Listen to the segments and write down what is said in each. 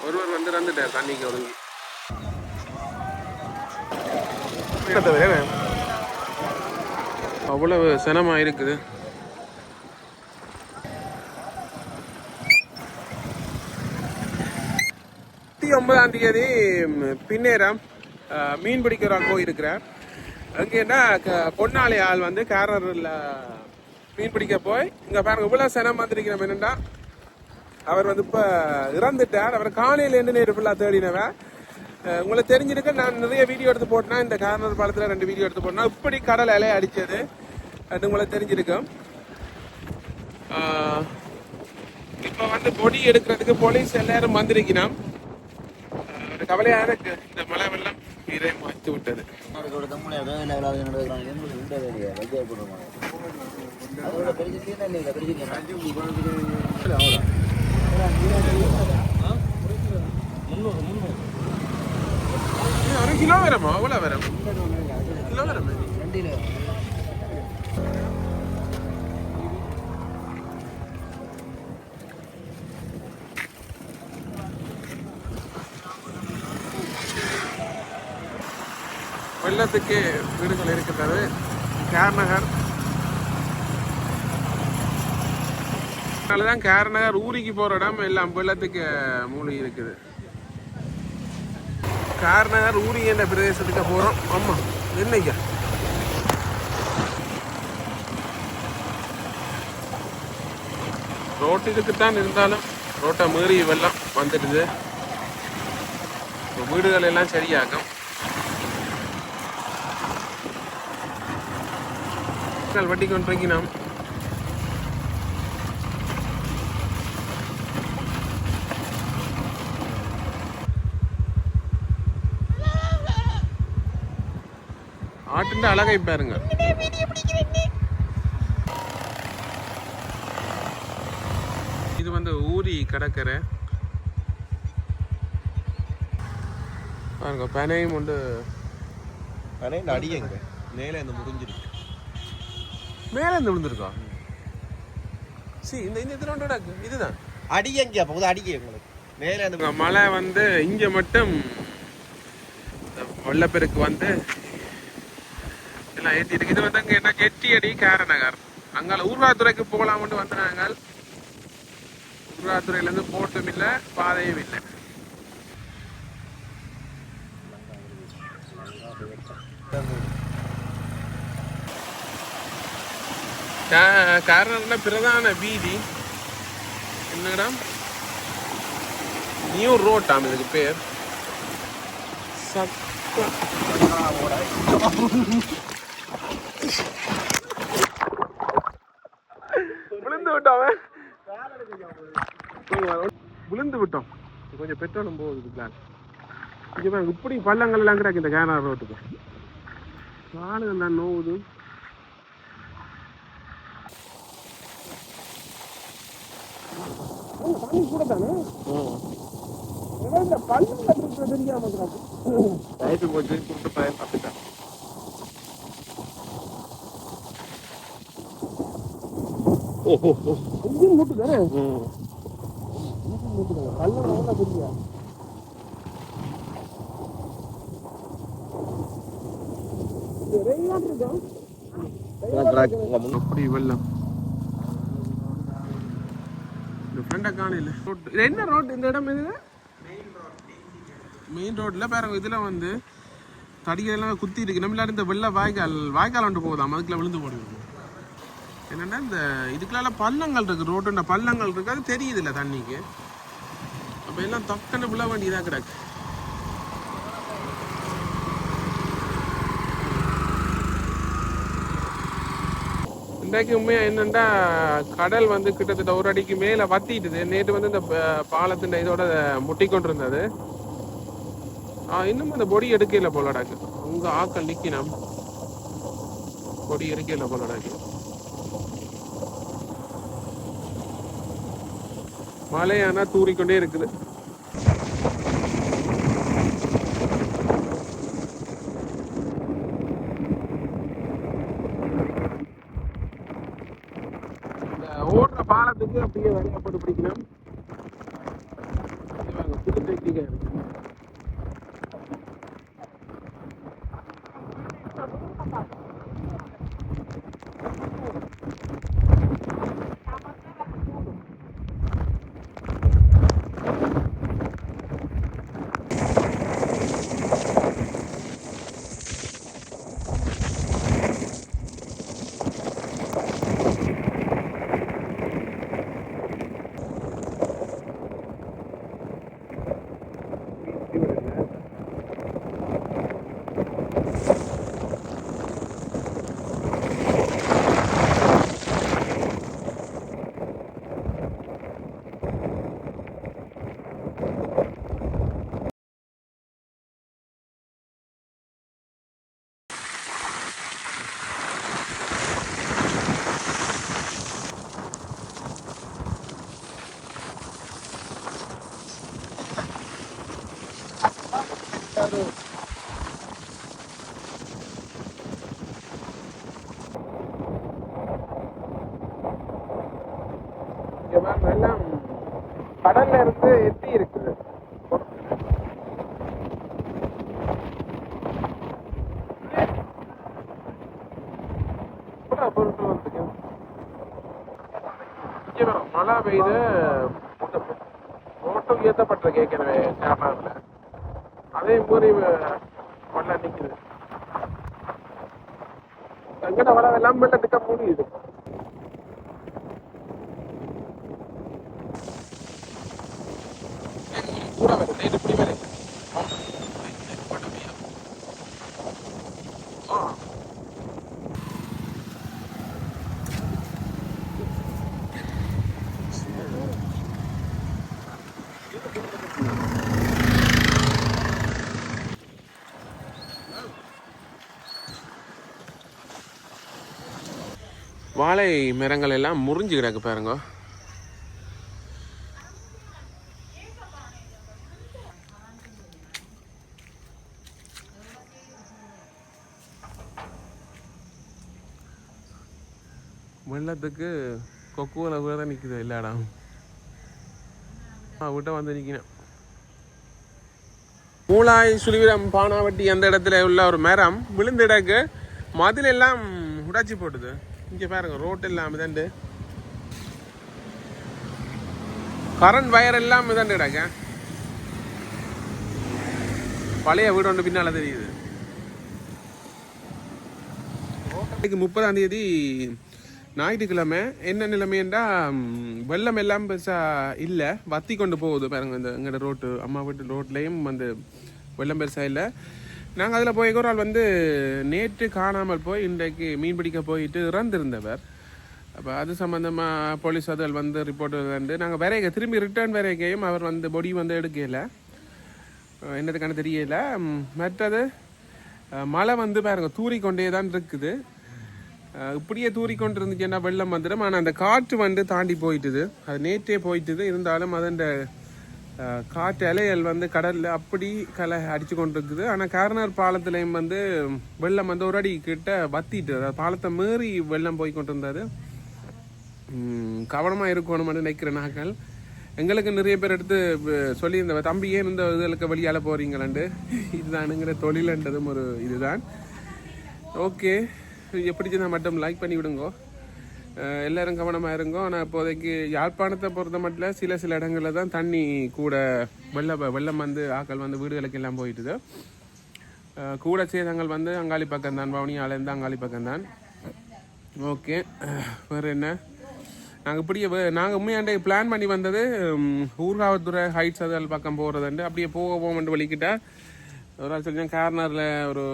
ஒருவர் வந்துட்டார் தண்ணிக்கு ஒதுங்கி. அவ்வளவு சினமா இருக்குது. ஒன்பதாம் தேதி பின்னேரம் மீன் பிடிக்கிறா போயிருக்கிறார். அங்கேன்னா பொன்னாளி ஆள் வந்து கேரரில் மீன் பிடிக்க போய் இங்கே பாருங்க இவ்வளோ சினம் வந்திருக்கிறோம். என்னென்னா அவர் வந்து இப்போ இறந்துட்டார். அவர் காலையில் என்ன நேரம் ஃபுல்லாக தேடினவன். உங்களுக்கு தெரிஞ்சிருக்கு, நான் நிறைய வீடியோ எடுத்து போட்டேன்னா இந்த கார்னர் பாலத்தில் 2 வீடியோ எடுத்து போட்டேன்னா இப்படி கடல் அலையை அடித்தது அது உங்களுக்கு தெரிஞ்சிருக்கும். இப்போ வந்து பொடி எடுக்கிறதுக்கு போலீஸ் எல்லாரும் வந்திருக்கணும். ஒரு கவலையாக இருக்கு. இந்த மழை வெள்ளம் இதை மாற்றி விட்டது. ஒரு கிலோ வரமா? அவ்வளோ வரும். கிலோ வரும். வெள்ளத்துக்கு வீடுகள் இருக்கிறது. கேரநகர் அதனாலதான் கேரநகர் ஊருக்கு போற இடம் எல்லாம் வெள்ளத்துக்கு மூழ்கி இருக்குது. கேரநகர் ஊரி என்ற பிரதேசத்துக்கு போறோம். ஆமா, என்னைக்கா ரோட்டுக்குத்தான் இருந்தாலும் ரோட்டை மீறி வெள்ளம் வந்துடுது. வீடுகள் எல்லாம் சரியாகும். வட்டி கொண்டிருக்கி நாம் ஆட்டின் அழகை பாருங்க. இது வந்து ஊரி கடற்கரை பாருங்க. பனையும் உண்டு. பனை அடியங்க மேலே இந்த முடிஞ்சிருக்கு. மேலே இருந்து விழுந்துருக்கா? சரி, இந்த இதுல இதுதான் அடியங்க போகுது. அடிக்க உங்களுக்கு மேலே அந்த மழை வந்து இங்க மட்டும் வெள்ளப்பெருக்கு வந்து எல்லாம் ஏற்றி இருக்கு. இது வந்து அங்கே என்ன கெட்டியடி கேரநகர். அங்கால ஊர்வாத்துறைக்கு போகலாம்னு வந்து நாங்கள் ஊர்வாத்துறையிலேருந்து போட்டும் இல்லை, பாதையும் இல்லை. கேரநகர்ல பிரதான வீதி என்னடா நியூ ரோட்டாம். இதுக்கு பேர் விழுந்து விட்டோம். விழுந்து விட்டோம். கொஞ்சம் பெட்ரோலும் போகுது பிளான். இப்படி பள்ளங்கள் எல்லாம் கிடக்கு இந்த கேரளா ரோட்டுக்கு. காலுகள் தான் நோவுது. கூட தானே இந்த பள்ளங்கள் தெரியாம போச்சு. கூட்டு பயிர் சாப்பிட்டான். இன்ஜின் மூட்டு தானே. இன்ஜின் மூட்டு தானே. பள்ளம் தெரியா அப்படி வெள்ளம். என்ன ரோட் இந்த இடம்? இது மெயின் ரோட்ல பாருங்க. இதுல வந்து தடிகள் எல்லாம் குத்தி இருக்கு. நம்ம இந்த வெள்ள வாய்க்கால் ஒன்று போகுதாம். அதுக்குள்ள விழுந்து போடுவோம். என்னன்னா இந்த இதுக்குள்ள பள்ளங்கள் இருக்கு. ரோட்டுன்ற பள்ளங்கள் இருக்கு. அது தெரியுது இல்லை தண்ணிக்கு. அப்ப எல்லாம் தக்கன்னு விழ வேண்டியதா கிடக்கு. இன்றைக்கு உண்மையா என்னென்னா கடல் வந்து கிட்டத்தட்ட ஒரு அடிக்கு மேலே வத்திட்டுது. நேற்று வந்து இந்த பாலத்தின் இதோட முட்டிக்கொண்டு இருந்தது. இன்னும் அந்த பொடி எடுக்கல போலடாக்கு. உங்க ஆக்கள் நிக்கணும். பொடி எடுக்கல போலடாக்கு. மழையானா தூறிக்கொண்டே இருக்குது. ஓடுற பாலத்துக்கு அப்படியே வேலையா போட்டு பிடிக்கணும். இருக்கு. எல்லாம் கடல்ல இருந்து எத்தி இருக்குது. மழை பெய்து ஓட்டம் ஏற்றப்பட்டிருக்கு ஏற்கனவே கேரளாவில். அதே மாதிரி மழை நிற்குது. எங்கட வளம் எல்லாம் வெள்ளத்துக்க முடியுது. வாழை மரங்கள் எல்லாம் முறிஞ்சு கிடக்கு பாருங்க. வெள்ளத்துக்கு கொக்குவல கூட தான் நிற்குது எல்லா இடம். விட்ட வந்து நிற்கணும். மூளாய் சுழிவிடம் பானாவட்டி அந்த இடத்துல உள்ள ஒரு மரம் விழுந்த இடக்கு மதில் எல்லாம் உடைச்சி போட்டுது. இங்கே பாருங்க ரோட் எல்லாம் மிதண்டு, கரண்ட் வயர் எல்லாம் மிதண்டு கிடக்க. பழைய வீடு ஒன்று பின்னால தெரியுது. 30ஆம் தேதி ஞாயிற்றுக்கிழமை. என்ன நிலைமைன்றா வெள்ளம் எல்லாம் பெருசாக இல்லை, வத்தி கொண்டு போகுது பாருங்க. இந்த எங்களோட ரோட்டு அம்மா வீட்டு ரோட்லேயும் வந்து வெள்ளம் பெருசாக இல்லை. நாங்கள் அதில் போய் ஒரு ஆள் வந்து நேற்று காணாமல் போய் இன்றைக்கு மீன் பிடிக்க போயிட்டு இறந்திருந்தவர். அப்போ அது சம்மந்தமாக போலீஸ் அதில் வந்து ரிப்போர்ட் வந்து நாங்கள் வரைக்க திரும்பி ரிட்டர்ன் வரைக்கையும் அவர் வந்து பொடி வந்து எடுக்கலை. என்னதுக்கான தெரியல. மற்றது மழை வந்து பாருங்க தூறிக்கொண்டே தான் இருக்குது. இப்படியே தூறிக்கொண்டு இருந்துச்சுன்னா வெள்ளம் வந்துடும். ஆனால் அந்த காற்று வந்து தாண்டி போயிட்டுது. அது நேற்றே போயிட்டுது. இருந்தாலும் அது அந்த காற்று அலைகள் வந்து கடலில் அப்படி அடித்து கொண்டு இருக்குது. ஆனால் கார்னர் பாலத்துலேயும் வந்து வெள்ளம் வந்து ஒரு அடி கிட்ட வத்திட்டு, அதாவது பாலத்தை மீறி வெள்ளம் போய் கொண்டு இருந்தார். கவனமாக இருக்கணும்னு நினைக்கிற நாங்கள். எங்களுக்கு நிறைய பேர் எடுத்து சொல்லியிருந்த தம்பி ஏன் இந்த இதுகளுக்கு வெளியால் போகிறீங்களாண்டு. இதுதானுங்கிற தொழிலன்றதும் ஒரு இதுதான். ஓகே, எப்படிச்சுன்னா மட்டும் லைக் பண்ணி விடுங்கோ. எல்லோரும் கவனமாக இருங்கோ. ஆனால் இப்போதைக்கு யாழ்ப்பாணத்தை பொறுத்த மட்டும் சில இடங்களில் தான் தண்ணி கூட வெள்ளம் வந்து ஆக்கள் வந்து வீடுகளுக்கு எல்லாம் போயிட்டுது. கூட சேதங்கள் வந்து அங்காளி பக்கம்தான், வவுனியாலேருந்து அங்காளி பக்கம்தான். ஓகே, வேறு என்ன, நாங்கள் இப்படியே நாங்கள் உண்மையாண்டே பிளான் பண்ணி வந்தது ஊர்காவத்துறை ஹைட்ஸ் அதல் பக்கம் போகிறதுண்டு. அப்படியே போவோம்னு வலிக்கிட்டா ஒரு ஆள் சொல்லி கார்னரில் ஒரு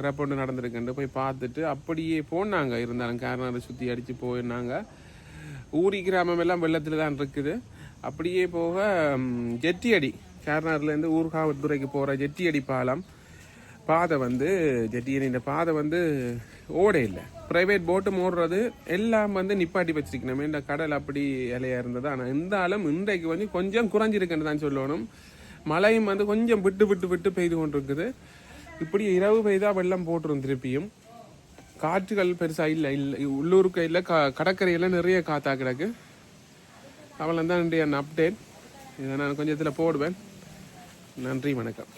ரப்பொண்டு நடந்திருக்குண்டு போய் பார்த்துட்டு அப்படியே போனாங்க. இருந்தாலும் கார்னரை சுற்றி அடித்து போயிருந்தாங்க. ஊரி கிராமம் எல்லாம் வெள்ளத்தில் தான் இருக்குது. அப்படியே போக ஜெட்டியடி கார்னர்லேருந்து ஊர்காவத்துறைக்கு போகிற ஜெட்டியடி பாதை வந்து ஜெட்டியடி இந்த பாதை வந்து ஓடே இல்லை. ப்ரைவேட் போட்டு ஓடுறது எல்லாம் வந்து நிப்பாட்டி வச்சிருக்கணும். இந்த கடல் அப்படி இலையாக இருந்தது. ஆனால் இருந்தாலும் இன்றைக்கு வந்து கொஞ்சம் குறைஞ்சிருக்குன்னு தான் சொல்லணும். மழையும் வந்து கொஞ்சம் விட்டு பெய்து கொண்டு இருக்குது. இப்படி இரவு பெய்தால் வெள்ளம் போட்டுரும். திருப்பியும் காற்றுகள் பெருசாக இல்லை உள்ளூருக்கு இல்லை. கடற்கரையில் நிறைய காற்றா கிடக்கு. அவளை தான் இன்றைய அப்டேட். இதை நான் கொஞ்சத்தில் போடுவேன். நன்றி, வணக்கம்.